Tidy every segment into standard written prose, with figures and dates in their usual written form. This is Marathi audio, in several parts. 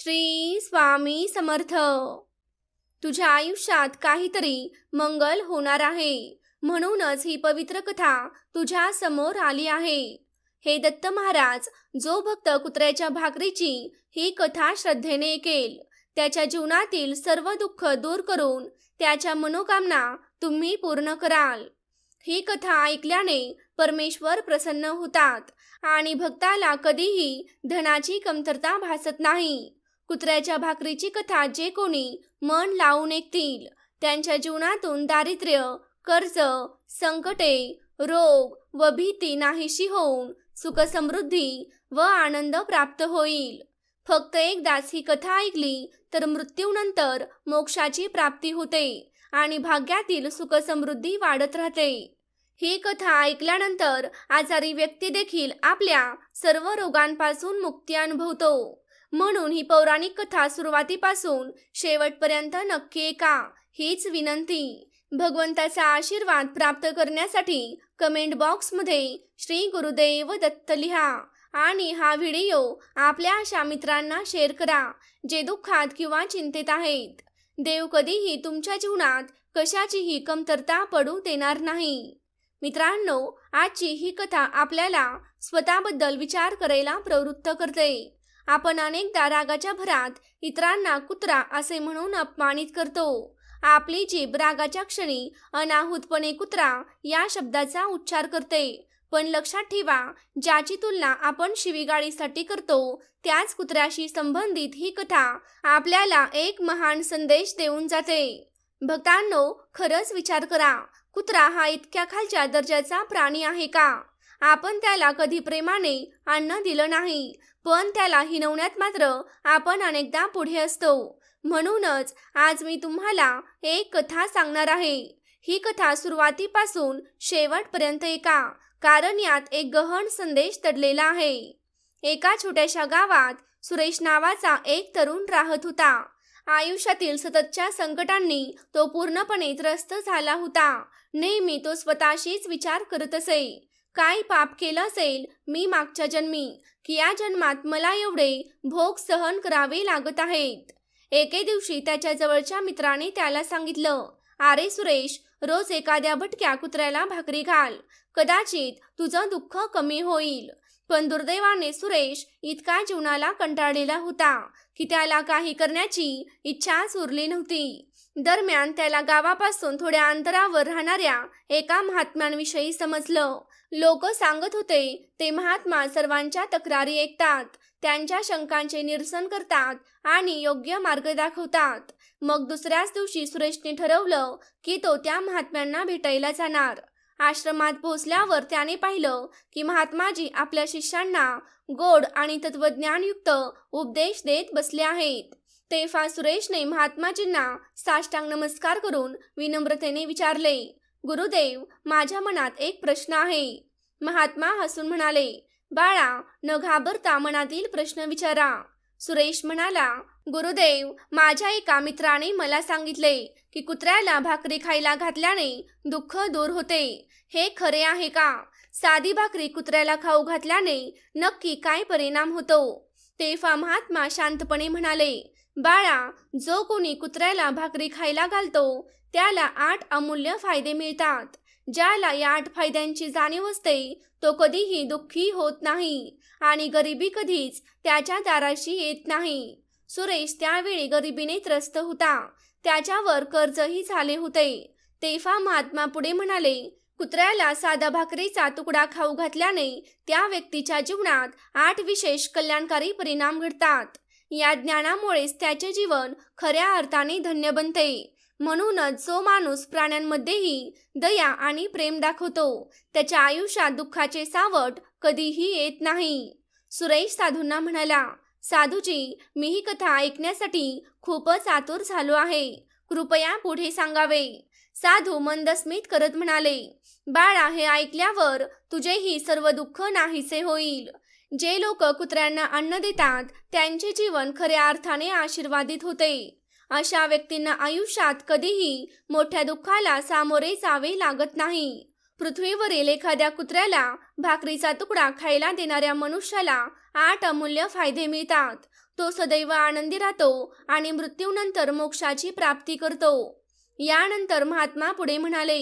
श्री स्वामी समर्थ. तुझ्या आयुष्यात काहीतरी मंगल होणार आहे, म्हणूनच ही पवित्र कथा तुझ्या समोर आली आहे. हे दत्त महाराज, जो भक्त कुत्र्याच्या भाकरीची ही कथा श्रद्धेने ऐकेल, त्याच्या जीवनातील सर्व दुःख दूर करून त्याच्या मनोकामना तुम्ही पूर्ण कराल. ही कथा ऐकल्याने परमेश्वर प्रसन्न होतात आणि भक्ताला कधीही धनाची कमतरता भासत नाही. कुत्र्याच्या भाकरीची कथा जे कोणी मन लावून ऐकतील, त्यांच्या जीवनातून दारिद्र्य, कर्ज, संकटे, रोग व भीती नाहीशी होऊन सुख समृद्धी व आनंद प्राप्त होईल. फक्त एकदाच ही कथा ऐकली तर मृत्यूनंतर मोक्षाची प्राप्ती होते आणि भाग्यातील सुख समृद्धी वाढत राहते. ही कथा ऐकल्यानंतर आजारी व्यक्ती देखील आपल्या सर्व रोगांपासून मुक्ती अनुभवतो. म्हणून ही पौराणिक कथा सुरुवातीपासून शेवटपर्यंत नक्की ऐका, हीच विनंती. भगवंताचा आशीर्वाद प्राप्त करण्यासाठी कमेंट बॉक्समध्ये श्री गुरुदेव दत्त लिहा आणि हा व्हिडिओ आपल्या अशा मित्रांना शेअर करा जे दुःखात किंवा चिंतेत आहेत. देव कधीही तुमच्या जीवनात कशाचीही कमतरता पडू देणार नाही. मित्रांनो, आजची ही कथा आपल्याला स्वतःबद्दल विचार करायला प्रवृत्त करते. आपण अनेकदा रागाच्या भरात इतरांना कुत्रा असे म्हणून अपमानित करतो. आपली जीभ रागाच्या क्षणी अनाहूतपणे कुत्रा या शब्दाचा उच्चार करते. पण लक्षात ठेवा, ज्याची तुलना आपण शिवीगाळीसाठी करतो त्याच कुत्र्याशी संबंधित ही कथा आपल्याला एक महान संदेश देऊन जाते. भक्तांनो, खरंच विचार करा, कुत्रा हा इतक्या खालच्या दर्जाचा प्राणी आहे का? आपण त्याला कधी प्रेमाने अन्न दिलं नाही, पण त्याला हिणवण्यात मात्र आपण अनेकदा पुढे असतो. म्हणूनच आज मी तुम्हाला एक कथा सांगणार आहे. ही कथा सुरुवातीपासून शेवटपर्यंत ऐका, कारण यात एक गहन संदेश दडलेला आहे. एका छोट्याशा गावात सुरेश नावाचा एक तरुण राहत होता. आयुष्यातील सततच्या संकटांनी तो पूर्णपणे त्रस्त झाला होता. नेहमी तो स्वतःशीच विचार करत असे, काय पाप केलं असेल मी मागच्या जन्मी, की या जन्मात मला एवढे भोग सहन करावे लागत आहेत. एके दिवशी त्याच्या जवळच्या मित्राने त्याला सांगितलं, अरे सुरेश, रोज एखाद्या भटक्या कुत्र्याला भाकरी घाल, कदाचित तुझं दुःख कमी होईल. पण दुर्दैवाने सुरेश इतका जीवनाला कंटाळलेला होता की त्याला काही करण्याची इच्छाच उरली नव्हती. दरम्यान त्याला गावापासून थोड्या अंतरावर राहणाऱ्या एका महात्म्यांविषयी समजलं. लोक सांगत होते ते महात्मा सर्वांच्या तक्रारी ऐकतात, त्यांच्या शंकांचे निरसन करतात आणि योग्य मार्ग दाखवतात. मग दुसऱ्याच दिवशी सुरेशने ठरवलं की तो त्या महात्म्यांना भेटायला जाणार. आश्रमात पोहोचल्यावर त्याने पाहिलं की महात्माजी आपल्या शिष्यांना गोड आणि तत्वज्ञानयुक्त उपदेश देत बसले आहेत. तेव्हा सुरेशने महात्माजींना साष्टांग नमस्कार करून विनम्रतेने विचारले, गुरुदेव, माझ्या मनात एक प्रश्न आहे. महात्मा हसून म्हणाले, बाळा, न घाबरता मनातील प्रश्न विचारा. सुरेश म्हणाला, गुरुदेव, माझ्या एका मित्राने मला सांगितले की कुत्र्याला भाकरी खायला घातल्याने दुःख दूर होते. हे खरे आहे का? साधी भाकरी कुत्र्याला खाऊ घातल्याने नक्की काय परिणाम होतो? तेव्हा महात्मा शांतपणे म्हणाले, बाळा, जो कोणी कुत्र्याला भाकरी खायला घालतो त्याला 8 अमूल्य फायदे मिळतात. ज्याला या 8 फायद्यांची जाणीव असते तो कधीही दुःखी होत नाही आणि गरिबी कधीच त्याच्या दाराशी येत नाही. सुरेश त्यावेळी गरिबीने त्रस्त होता. त्याच्यावर कर्जही झाले होते. तेव्हा महात्मा पुढे म्हणाले, कुत्र्याला साधा भाकरीचा तुकडा खाऊ घातल्याने त्या व्यक्तीच्या जीवनात 8 विशेष कल्याणकारी परिणाम घडतात. या ज्ञानामुळेच त्याचे जीवन खऱ्या अर्थाने धन्य बनते. म्हणूनच जो माणूस प्राण्यांमध्येही दया आणि प्रेम दाखवतो त्याच्या आयुष्यात दुःखाचे सावट कधीही येत नाही. सुरेश साधूंना म्हणाला, साधूजी, मी ही कथा ऐकण्यासाठी खूपच आतुर झालो आहे. कृपया पुढे सांगावे. साधू मंदस्मित करत म्हणाले, बाळा, हे ऐकल्यावर तुझेही सर्व दुःख नाहीसे होईल. जे लोक कुत्र्यांना अन्न देतात त्यांचे जीवन खऱ्या अर्थाने आशीर्वादित होते. अशा व्यक्तींना आयुष्यात कधीही मोठ्या दुःखाला सामोरे जावे लागत नाही. पृथ्वीवरील एखाद्या कुत्र्याला भाकरीचा तुकडा खायला देणाऱ्या मनुष्याला 8 अमूल्य फायदे मिळतात. तो सदैव आनंदी राहतो आणि मृत्यूनंतर मोक्षाची प्राप्ती करतो. यानंतर महात्मा पुढे म्हणाले,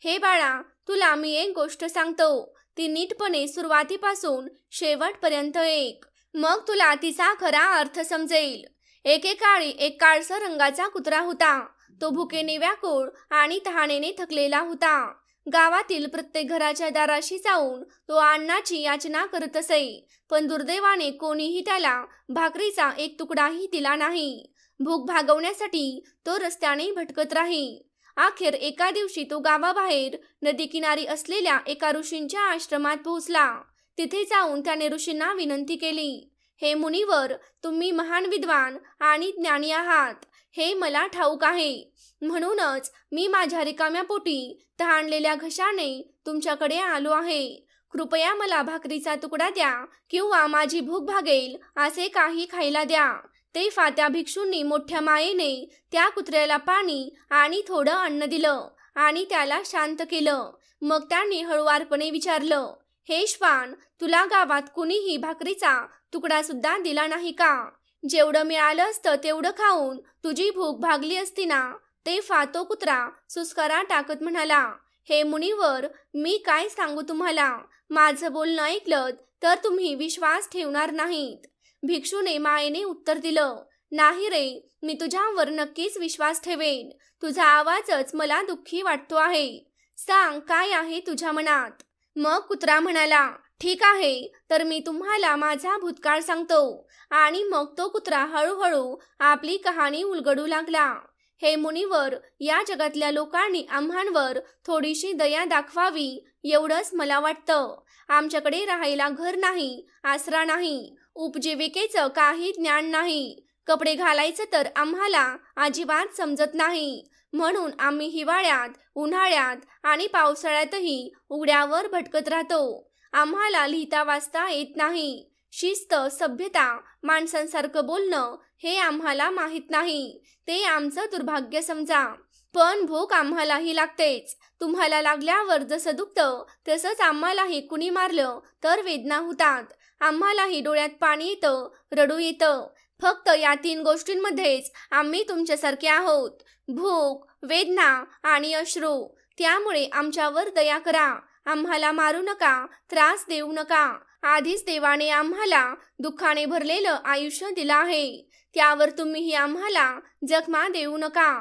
हे बाळा, तुला मी एक गोष्ट सांगतो. ती नीटपणे सुरुवातीपासून शेवटपर्यंत ऐक. मग तुला तिचा खरा अर्थ समजेल. एकेकाळी एक काळसर रंगाचा कुत्रा होता. तो भुकेने व्याकुळ आणि तहानेने थकलेला होता. गावातील प्रत्येक घराच्या दाराशी जाऊन तो अन्नाची याचना करत असे, पण दुर्दैवाने कोणीही त्याला भाकरीचा एक तुकडाही दिला नाही. भूक भागवण्यासाठी तो रस्त्याने भटकत राही. अखेर एका दिवशी तो गावाबाहेर नदीकिनारी असलेल्या एका ऋषींच्या आश्रमात पोहोचला. तिथे जाऊन त्याने ऋषींना विनंती केली, हे मुनिवर, तुम्ही महान विद्वान आणि ज्ञानी आहात, हे मला ठाऊक आहे. म्हणूनच मी माझ्या रिकाम्या पोटी तहानलेल्या घशाने तुमच्याकडे आलो आहे. कृपया मला भाकरीचा तुकडा द्या किंवा माझी भूक भागेल असे काही खायला द्या. तेव्हा त्या भिक्षूंनी मोठ्या मायेने त्या कुत्र्याला पाणी आणि थोडं अन्न दिलं आणि त्याला शांत केलं. मग त्यांनी हळुवारपणे विचारलं, हे श्वान, तुला गावात कुणीही भाकरीचा तुकडा सुद्धा दिला नाही का? जेवढं मिळालं असतं तेवढं खाऊन तुझी भूक भागली असती ना? तेव्हा तो कुत्रा सुस्कारा टाकत म्हणाला, हे मुनिवर, मी काय सांगू तुम्हाला? माझं बोलणं ऐकलं तर तुम्ही विश्वास ठेवणार नाहीत. भिक्षूने मायेने उत्तर दिलं, नाही रे, मी तुझ्यावर नक्कीच विश्वास ठेवेन. तुझा आवाजच मला दुःखी वाटतो आहे. सांग, काय आहे तुझ्या मनात? मग कुत्रा म्हणाला, ठीक आहे, तर मी तुम्हाला माझा भूतकाळ सांगतो. आणि मग तो कुत्रा हळूहळू आपली कहाणी उलगडू लागला. हे मुनिवर, या जगातल्या लोकांनी आम्हांवर थोडीशी दया दाखवावी एवढंच मला वाटतं. आमच्याकडे राहायला घर नाही, आसरा नाही, उपजीविकेचं काही ज्ञान नाही. कपडे घालायचं तर आम्हाला अजिबात समजत नाही. म्हणून आम्ही हिवाळ्यात, उन्हाळ्यात आणि पावसाळ्यातही उघड्यावर भटकत राहतो. आम्हाला लिहिता वाचता येत नाही. शिस्त, सभ्यता, माणसांसारखं बोलणं हे आम्हाला माहीत नाही. ते आमचं दुर्भाग्य समजा. पण भूक आम्हालाही लागतेच. तुम्हाला लागल्यावर जसं दुखतं तसंच आम्हालाही कुणी मारलं तर वेदना होतात. आम्हालाही डोळ्यात पाणी येतं, रडू येतं. फक्त या 3 गोष्टींमध्येच आम्ही तुमच्यासारखे आहोत, भूक, वेदना आणि अश्रू. त्यामुळे आमच्यावर दया करा. आम्हाला मारू नका, त्रास देऊ नका. आधीच देवाने आम्हाला दुःखाने भरलेलं आयुष्य दिलं आहे, त्यावर तुम्हीही आम्हाला जखमा देऊ नका.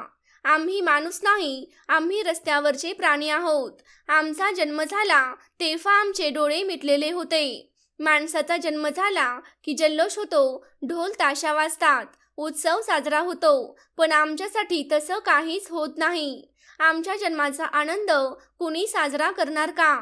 आम्ही माणूस नाही, आम्ही रस्त्यावरचे प्राणी आहोत. आमचा जन्म झाला तेव्हा आमचे डोळे मिटलेले होते. माणसाचा जन्म झाला की जल्लोष होतो, ढोल ताशा वाजतात, उत्सव साजरा होतो. पण आमच्यासाठी तसं काहीच होत नाही. आमच्या जन्माचा आनंद कुणी साजरा करणार का?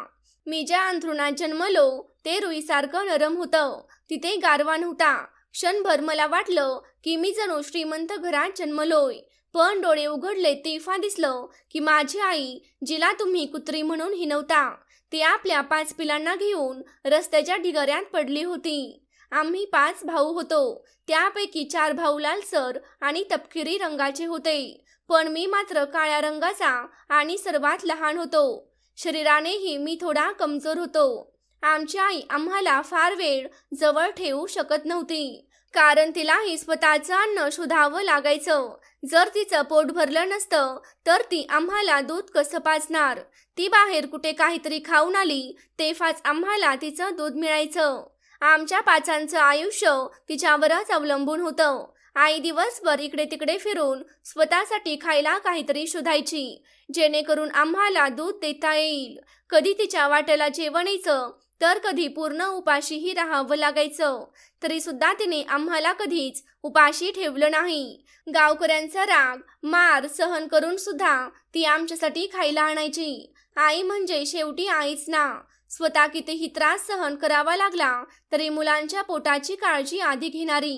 मी ज्या अंथरुणात जन्मलो ते रुईसारखं नरम होतं. तिथे गारवा नव्हता. क्षणभर मला वाटलं की मी जणू श्रीमंत घरात जन्मलोय. पण डोळे उघडले तेव्हा दिसलं की माझी आई, जिला तुम्ही कुत्री म्हणून हिणवता, ती आपल्या 5 पिलांना घेऊन रस्त्याच्या ढिगाऱ्यात पडली होती. आम्ही 5 भाऊ होतो. त्यापैकी 4 भाऊ लालसर आणि तपकिरी रंगाचे होते, पण मी मात्र काळ्या रंगाचा आणि सर्वात लहान होतो. शरीरानेही मी थोडा कमजोर होतो. आमची आई आम्हाला फार वेळ जवळ ठेवू शकत नव्हती, कारण तिलाही स्वतःचं अन्न शोधावं लागायचं. जर तिचं पोट भरलं नसतं तर ती आम्हाला दूध कसं पाजणार? ती बाहेर कुठे काहीतरी खाऊन आली तेव्हाच आम्हाला तिचं दूध मिळायचं. आमच्या 5 आयुष्य तिच्यावरच अवलंबून होतं. आई दिवसभर इकडे तिकडे फिरून स्वतःसाठी खायला काहीतरी शोधायची, जेणेकरून आम्हाला दूध देता येईल. कधी तिच्या वाट्याला जेवण यायचं तर कधी पूर्ण उपाशीही राहावं लागायचं. तरी सुद्धा तिने आम्हाला कधीच उपाशी ठेवलं नाही. गावकऱ्यांचा राग, मार सहन करून सुद्धा ती आमच्यासाठी खायला आणायची. आई म्हणजे शेवटी आईच ना. स्वतः कितीही त्रास सहन करावा लागला तरी मुलांच्या पोटाची काळजी आधी घेणारी.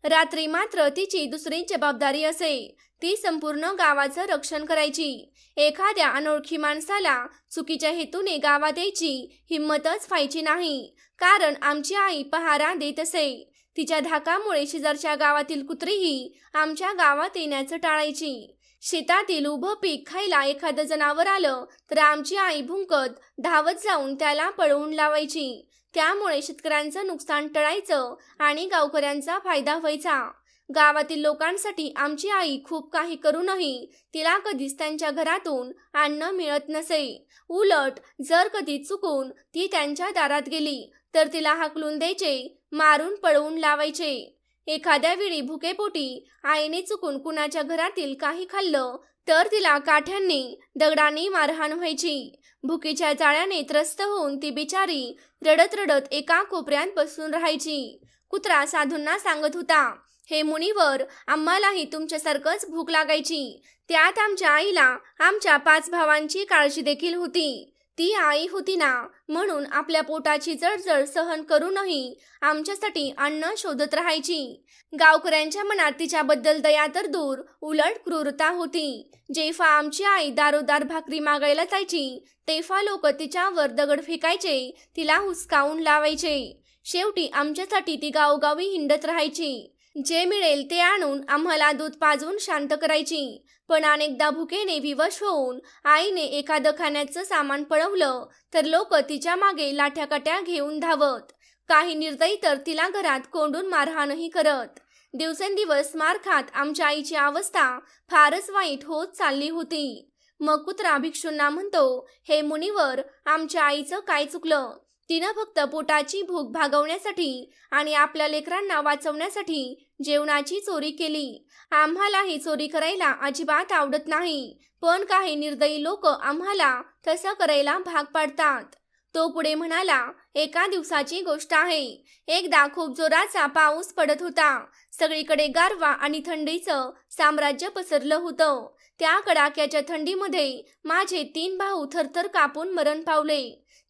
रात्री मात्र तिची दुसरी जबाबदारी असे, ती संपूर्ण गावाचं रक्षण करायची. एखाद्या अनोळखी माणसाला चुकीच्या हेतूने गावात यायची हिंमतच व्हायची नाही, कारण आमची आई पहारा देत असे. तिच्या धाकामुळे शेजारच्या गावातील कुत्रीही आमच्या गावात येण्याचं टाळायची. शेतातील उभं पीक खायला एखादं जनावर आलं तर आमची आई भुंकत धावत जाऊन त्याला पळवून लावायची. त्यामुळे शेतकऱ्यांचं नुकसान टळायचं आणि गावकऱ्यांचा फायदा व्हायचा. गावातील लोकांसाठी आमची आई खूप काही करूनही तिला कधीच त्यांच्या घरातून अन्न मिळत नसे. उलट जर कधी चुकून ती त्यांच्या दारात गेली तर तिला हाकलून द्यायचे, मारून पळवून लावायचे. एखाद्या वेळी भुकेपोटी आईने चुकून कुणाच्या घरातील काही खाल्लं तर तिला काठ्यांनी दगडांनी मारहाण व्हायची. भुकीच्या जाळ्याने त्रस्त होऊन ती बिचारी रडत रडत एका कोपऱ्यात बसून राहायची. कुत्रा साधूंना सांगत होता, हे मुनिवर, आम्हालाही तुमच्यासारखंच भूक लागायची. त्यात आमच्या आईला आमच्या 5 भावांची काळजी देखील होती. ती आई होती ना, म्हणून आपल्या पोटाची जळजळ सहन करूनही आमच्यासाठी अन्न शोधत राहायची. गावकऱ्यांच्या मनात तिच्याबद्दल दया तर दूर, उलट क्रूरता होती. जेव्हा आमची आई दारोदार भाकरी मागायला जायची तेव्हा लोक तिच्यावर दगड फेकायचे, तिला हुसकावून लावायचे. शेवटी आमच्यासाठी ती गावोगावी हिंडत राहायची. जे मिळेल ते आणून आम्हाला दूध पाजून शांत करायची. पण अनेकदा भुकेने विवश होऊन आईने एखादं खाण्याचं सामान पळवलं तर लोक तिच्या मागे लाठ्याकाट्या घेऊन धावत. काही निर्दयी तर तिला घरात कोंडून मारहाणही करत. दिवसेंदिवस मार खात आमच्या आईची अवस्था फारच वाईट होत चालली होती. मग कुत्रा भिक्षूंना म्हणतो, हे मुनिवर, आमच्या आईचं काय चुकलं? तिनं फक्त पोटाची भूक भागवण्यासाठी आणि आपल्या लेकरांना वाचवण्यासाठी जेवणाची चोरी केली. आम्हालाही चोरी करायला अजिबात आवडत नाही, पण काही निर्दयी लोक आम्हाला तसं करायला भाग पाडतात. तो पुढे म्हणाला, एका दिवसाची गोष्ट आहे. एकदा खूप जोराचा पाऊस पडत होता. सगळीकडे गारवा आणि थंडीचं साम्राज्य पसरलं होतं. त्या कडाक्याच्या थंडीमध्ये माझे 3 भाऊ थरथर कापून मरण पावले.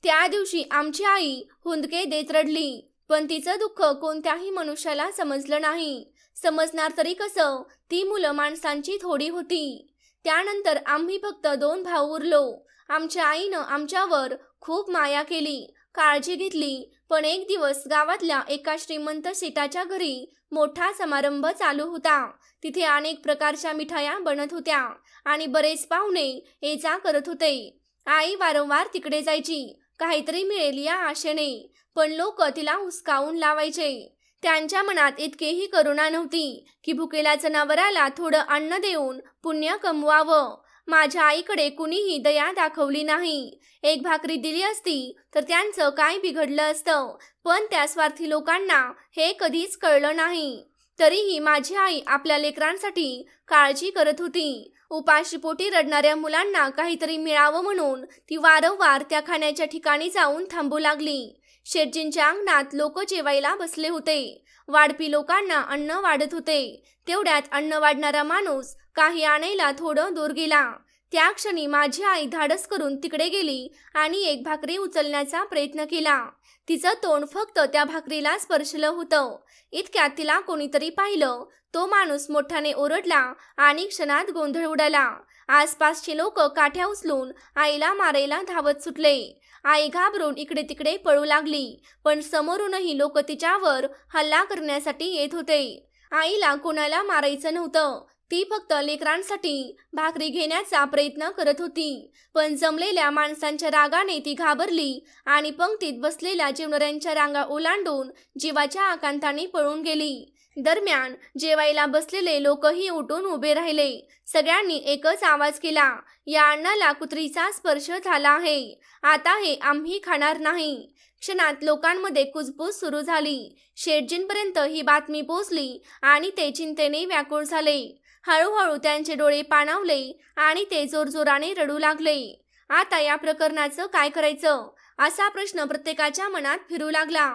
त्या दिवशी आमची आई हुंदके देत रडली, पण तिचं दुःख कोणत्याही मनुष्याला समजलं नाही. समजणार तरी कसं? ती मुलं माणसांची थोडी होती. त्यानंतर आम्ही फक्त 2 भाऊ उरलो. आमच्या आईनं आमच्यावर खूप माया केली, काळजी घेतली. पण एक दिवस गावातल्या एका श्रीमंत शेठाच्या घरी मोठा समारंभ चालू होता. तिथे अनेक प्रकारच्या मिठाया बनत होत्या आणि बरेच पाहुणे ये जा करत होते. आई वारंवार तिकडे जायची, काहीतरी मिळेल या आशेने, पण लोक तिला हुसकावून लावायचे. त्यांच्या मनात इतकेही करुणा नव्हती की भुकेल्या जनावराला थोडं अन्न देऊन पुण्य कमवावं. माझ्या आईकडे कुणीही दया दाखवली नाही. एक भाकरी दिली असती तर त्यांचं काय बिघडलं असतं, पण त्या स्वार्थी लोकांना हे कधीच कळलं नाही. तरीही माझी आई आपल्या लेकरांसाठी काळजी करत होती. उपाशीपोटी रडणाऱ्या मुलांना काहीतरी मिळावं म्हणून ती वारंवार त्या खाण्याच्या ठिकाणी जाऊन थांबू लागली. शेटजींच्या अंगणात लोक जेवायला बसले होते. वाढपी लोकांना अन्न वाढत होते. तेवढ्यात अन्न वाढणारा माणूस काही आणायला थोडं दूर गेला. त्या क्षणी माझी आई धाडस करून तिकडे गेली आणि एक भाकरी उचलण्याचा प्रयत्न केला. तिचं तोंड फक्त त्या भाकरीला स्पर्शलं होतं. इतक्यात तिला कोणीतरी पाहिलं. तो माणूस मोठ्याने ओरडला आणि क्षणात गोंधळ उडाला. आसपासचे लोक काठ्या उचलून आईला मारायला धावत सुटले. आई घाबरून इकडे तिकडे पळू लागली, पण समोरूनही लोक तिच्यावर हल्ला करण्यासाठी येत होते. आईला कोणाला मारायचं नव्हतं. ती फक्त लेकरांसाठी भाकरी घेण्याचा प्रयत्न करत होती. पण जमलेल्या माणसांच्या रागाने ती घाबरली आणि पंक्तीत बसलेल्या जेवणाऱ्यांच्या रांगा ओलांडून जीवाच्या आकांताने पळून गेली. दरम्यान जेवायला बसलेले लोकही उठून उभे राहिले. सगळ्यांनी एकच आवाज केला, या अन्नाला कुत्रीचा स्पर्श झाला आहे. आता हे आम्ही खाणार नाही. क्षणात लोकांमध्ये कुजबूज सुरू झाली. शेटजींपर्यंत ही बातमी पोहोचली आणि ते चिंतेने व्याकुळ झाले. हळूहळू त्यांचे डोळे पाणावले आणि ते जोरजोराने रडू लागले. आता या प्रकरणाचं काय करायचं, असा प्रश्न प्रत्येकाच्या मनात फिरू लागला.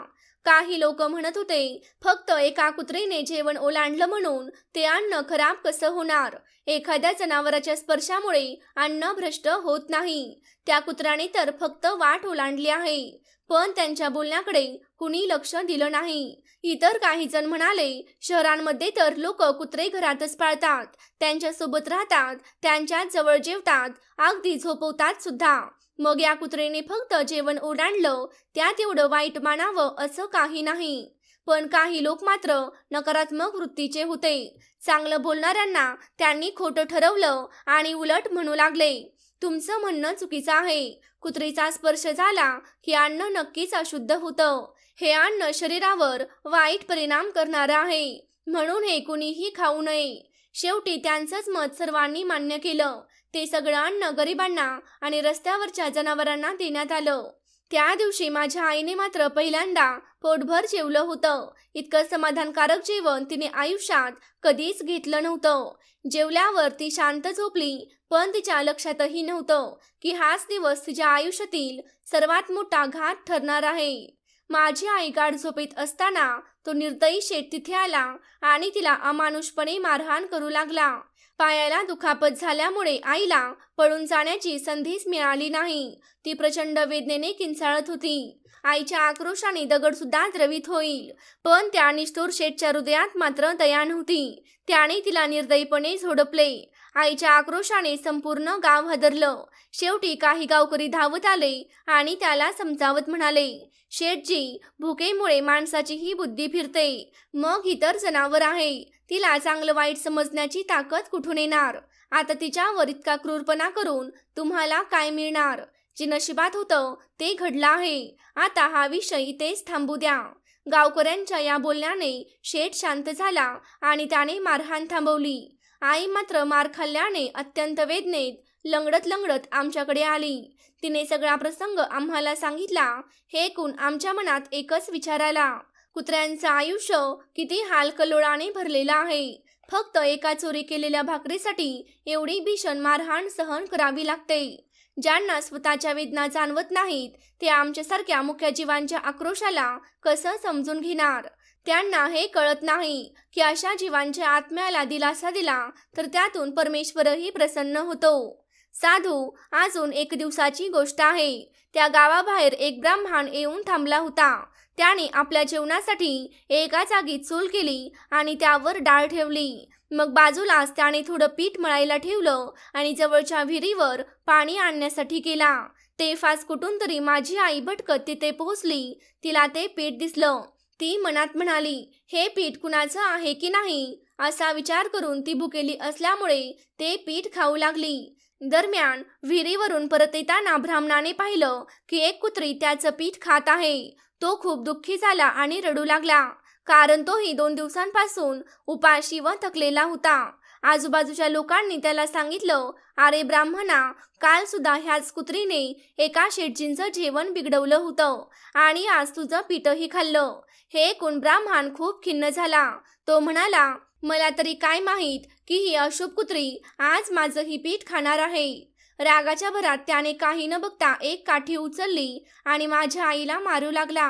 काही लोक म्हणत होते, फक्त एका कुत्रीने जेवण ओलांडलं म्हणून ते अन्न खराब कसं होणार? एखाद्या जनावराच्या स्पर्शामुळे अन्न भ्रष्ट होत नाही. त्या कुत्र्याने तर फक्त वाट ओलांडली आहे. पण त्यांच्या बोलण्याकडे कुणी लक्ष दिलं नाही. इतर काही जण म्हणाले, शहरांमध्ये तर लोक कुत्रे घरातच पाळतात, त्यांच्यासोबत राहतात, त्यांच्याच जवळ जेवतात, अगदी झोपवतात सुद्धा. मग या कुत्रेने फक्त जेवण ओलांडलं, त्यात एवढं वाईट मानावं असं काही नाही. पण काही लोक मात्र नकारात्मक वृत्तीचे होते. चांगलं बोलणाऱ्यांना त्यांनी खोटं ठरवलं आणि उलट म्हणू लागले, तुमचं म्हणणं चुकीचं आहे. कुत्रीचा स्पर्श झाला की अन्न नक्कीच अशुद्ध होतं. हे अन्न शरीरावर वाईट परिणाम करणारं आहे, म्हणून हे कुणीही खाऊ नये. शेवटी त्यांचंच मत सर्वांनी मान्य केलं. ते सगळं अन्न गरिबांना आणि रस्त्यावरच्या जनावरांना देण्यात आलं. त्या दिवशी माझ्या आईने मात्र पहिल्यांदा पोटभर जेवलं होतं. इतकं समाधानकारक जेवण तिने आयुष्यात कधीच घेतलं नव्हतं. जेवल्यावर ती शांत झोपली, पण तिच्या लक्षातही नव्हतं की हाच दिवस तिच्या आयुष्यातील सर्वात मोठा घात ठरणार आहे. माझी आई गाढ झोपेत असताना तो निर्दयी शेठ तिथे आला आणि तिला अमानुषपणे मारहाण करू लागला. पायाला दुखापत झाल्यामुळे आईला पळून जाण्याची संधीच मिळाली नाही. ती प्रचंड वेदनेने किंचाळत होती. आईच्या आक्रोशाने दगडसुद्धा द्रवित होईल, पण त्या निष्ठुर शेठच्या हृदयात मात्र दया नव्हती. त्याने तिला निर्दयीपणे झोडपले. आईच्या आक्रोशाने संपूर्ण गाव हादरलं. शेवटी काही गावकरी धावत आले आणि त्याला समजावत म्हणाले, शेठजी, भुकेमुळे माणसाची ही बुद्धी फिरते, मग ही तर जनावर आहे. तिला चांगलं वाईट समजण्याची ताकद कुठून येणार? आता तिच्यावर इतका क्रूरपणा करून तुम्हाला काय मिळणार? जे नशिबात होतं ते घडलं आहे. आता हा विषय इथेच थांबू द्या. गावकऱ्यांच्या या बोलण्याने शेठ शांत झाला आणि त्याने मारहाण थांबवली. आई मात्र मार खाल्ल्याने अत्यंत वेदनेत लंगडत लंगडत आमच्याकडे आली. तिने सगळा प्रसंग आम्हाला सांगितला. हे ऐकून आमच्या मनात एकच विचार आला, कुत्र्यांचं आयुष्य किती हालकल्लोळाने भरलेलं आहे. फक्त एका चोरी केलेल्या भाकरीसाठी एवढी भीषण मारहाण सहन करावी लागते. ज्यांना स्वतःच्या वेदना जाणवत नाहीत ते आमच्यासारख्या मुख्य जीवांच्या आक्रोशाला कसं समजून घेणार? त्यांना हे कळत नाही की अशा जीवांच्या आत्म्याला दिलासा दिला तर त्यातून परमेश्वरही प्रसन्न होतो. साधू, अजून एक दिवसाची गोष्ट आहे. त्या गावाबाहेर एक ब्राह्मण येऊन थांबला होता. त्याने आपल्या जेवणासाठी एका जागी चूल केली आणि त्यावर डाळ ठेवली. मग बाजूलाच त्याने थोडं पीठ मळायला ठेवलं आणि जवळच्या विहिरीवर पाणी आणण्यासाठी गेला. ते फास कुठून तरी माझी आई भटकत तिथे पोहोचली. तिला ते पीठ दिसलं. ती मनात म्हणाली, हे पीठ कुणाचं आहे की नाही असा विचार करून ती भुकेली असल्यामुळे ते पीठ खाऊ लागली. दरम्यान विहिरीवरून परत येताना ब्राह्मणाने पाहिलं की एक कुत्री त्याचं पीठ खात आहे. तो खूप दुःखी झाला आणि रडू लागला, कारण तोही 2 दिवसांपासून उपाशी व थकलेला होता. आजूबाजूच्या लोकांनी त्याला सांगितलं, अरे ब्राह्मणा, काल सुद्धा ह्याच कुत्रीने एका शेठजींचं जेवण बिघडवलं होतं आणि आज तुझं पीठही खाल्लं. हे ऐकून ब्राह्मण खूप खिन्न झाला. तो म्हणाला, मला तरी काय माहीत की ही अशुभ कुत्री आज माझं ही पीठ खाणार आहे. रागाच्या भरात त्याने काही न बघता एक काठी उचलली आणि माझ्या आईला मारू लागला.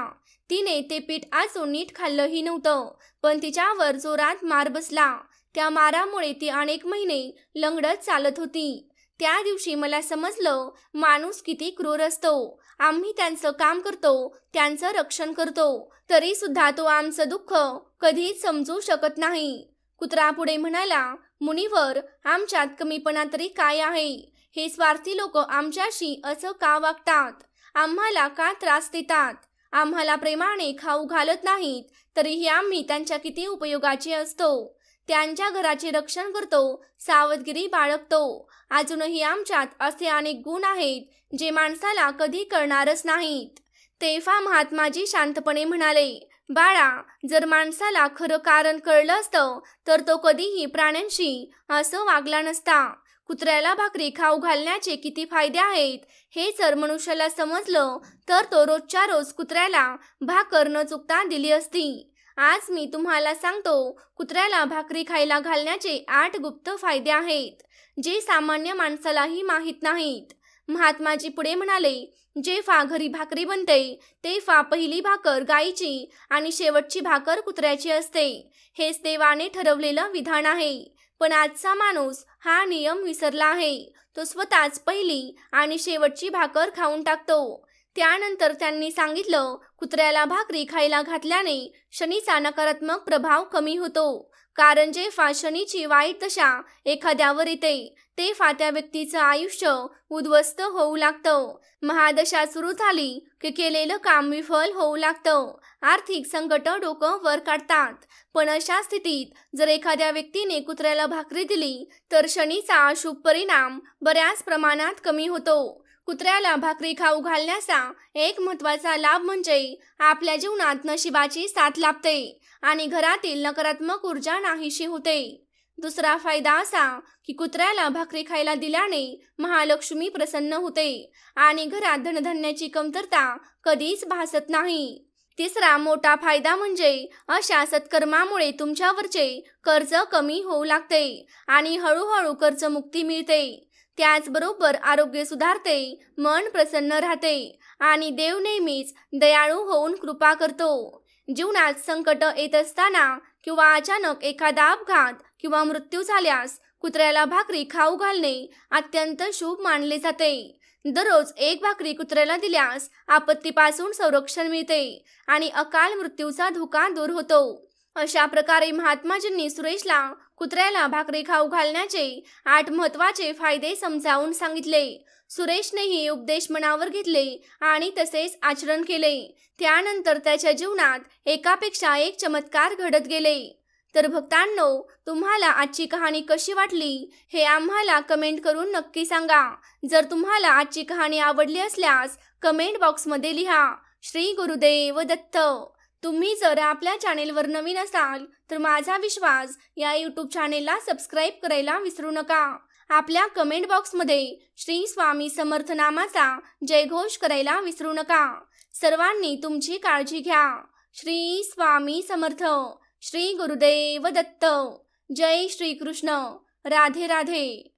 तिने ते पीठ अजून नीट खाल्लंही नव्हतं, पण तिच्यावर जोरात मार बसला. त्या मारामुळे ती अनेक महिने लंगडत चालत होती. त्या दिवशी मला समजलं, माणूस किती क्रूर असतो. आम्ही त्यांचं काम करतो, त्यांचं रक्षण करतो, तरी सुद्धा तो आमचं दुःख कधीच समजू शकत नाही. कुत्रा पुढे म्हणाला, मुनिवर, आमच्यात कमीपणा तरी काय आहे? हे स्वार्थी लोक आमच्याशी असं का वागतात? आम्हाला का त्रास देतात? आम्हाला प्रेमाने खाऊ घालत नाहीत, तरीही आम्ही त्यांच्या किती उपयोगाचे असतो. त्यांच्या घराचे रक्षण करतो, सावधगिरी बाळगतो. अजूनही आमच्यात असे अनेक गुण आहेत जे माणसाला कधी कळणारच नाहीत. तेव्हा महात्माजी शांतपणे म्हणाले, बाळा, जर माणसाला खरं कारण कळलं असतं तर तो कधीही प्राण्यांशी असं वागला नसता. कुत्र्याला भाकरी खाऊ घालण्याचे किती फायदे आहेत हे जर मनुष्याला समजलं तर तो रोजच्या रोज कुत्र्याला भाकर न चुकता दिली असती. आज मी तुम्हाला सांगतो, कुत्र्याला भाकरी खायला घालण्याचे 8 गुप्त फायदे आहेत जे सामान्य माणसालाही माहीत नाहीत. महात्माजी पुढे म्हणाले, जेव्हा घरी भाकरी बनते तेव्हा पहिली भाकर गायीची आणि शेवटची भाकर कुत्र्याची असते. हेच देवाने ठरवलेलं विधान आहे. पण आजचा माणूस हा नियम विसरला आहे. तो स्वतःच पहिली आणि शेवटची भाकर खाऊन टाकतो. त्यानंतर त्यांनी सांगितलं, कुत्र्याला भाकरी खायला घातल्याने शनीचा नकारात्मक प्रभाव कमी होतो. कारण जेव्हा शनीची वाईट दशा एखाद्यावर येते तेव्हा त्या व्यक्तीचं आयुष्य उद्ध्वस्त होऊ लागतं. महादशा सुरू झाली की केलेलं काम विफल होऊ लागतं आर्थिक संकट डोकं वर काढतात. पण अशा स्थितीत जर एखाद्या व्यक्तीने कुत्र्याला भाकरी दिली तर शनीचा अशुभ परिणाम बऱ्याच प्रमाणात कमी होतो. कुत्र्याला भाकरी खाऊ घालण्याचा एक महत्त्वाचा लाभ म्हणजे आपल्या जीवनात नशिबाची साथ लाभते आणि घरातील नकारात्मक ऊर्जा नाहीशी होते. दुसरा फायदा असा की कुत्र्याला भाकरी खायला दिल्याने महालक्ष्मी प्रसन्न होते आणि घरात धनधान्याची कमतरता कधीच भासत नाही. तिसरा मोठा फायदा म्हणजे अशा सत्कर्मामुळे तुमच्यावरचे कर्ज कमी होऊ लागते आणि हळूहळू कर्जमुक्ती मिळते. त्याचबरोबर आरोग्य सुधारते, मन प्रसन्न राहते आणि देव नेहमीच दयाळू होऊन कृपा करतो. जीवनात संकट येत असताना किंवा अचानक एखादा अपघात किंवा मृत्यू झाल्यास कुत्र्याला भाकरी खाऊ घालणे अत्यंत शुभ मानले जाते. दररोज एक भाकरी कुत्र्याला दिल्यास आपत्तीपासून संरक्षण मिळते आणि अकाल मृत्यूचा धोका दूर होतो. अशा प्रकारे महात्माजींनी सुरेशला कुत्र्याला भाकरी खाऊ घालण्याचे 8 महत्त्वाचे फायदे समजावून सांगितले. सुरेशनेही उपदेश मनावर घेतले आणि तसेच आचरण केले. त्यानंतर त्याच्या जीवनात एकापेक्षा एक चमत्कार घडत गेले. तर भक्तांनो, तुम्हाला आजची कहाणी कशी वाटली हे आम्हाला कमेंट करून नक्की सांगा. जर तुम्हाला आजची कहाणी आवडली असल्यास कमेंट बॉक्समध्ये लिहा. श्री गुरुदेव दत्त. तुम्ही जर आपल्या चॅनेलवर नवीन असाल तर माझा विश्वास या यूट्यूब चॅनेलला सबस्क्राईब करायला विसरू नका. आपल्या कमेंट बॉक्समध्ये श्री स्वामी समर्थ नामाचा जयघोष करायला विसरू नका. सर्वांनी तुमची काळजी घ्या. श्री स्वामी समर्थ. श्री गुरुदेव दत्त. जय श्री कृष्ण. राधे राधे.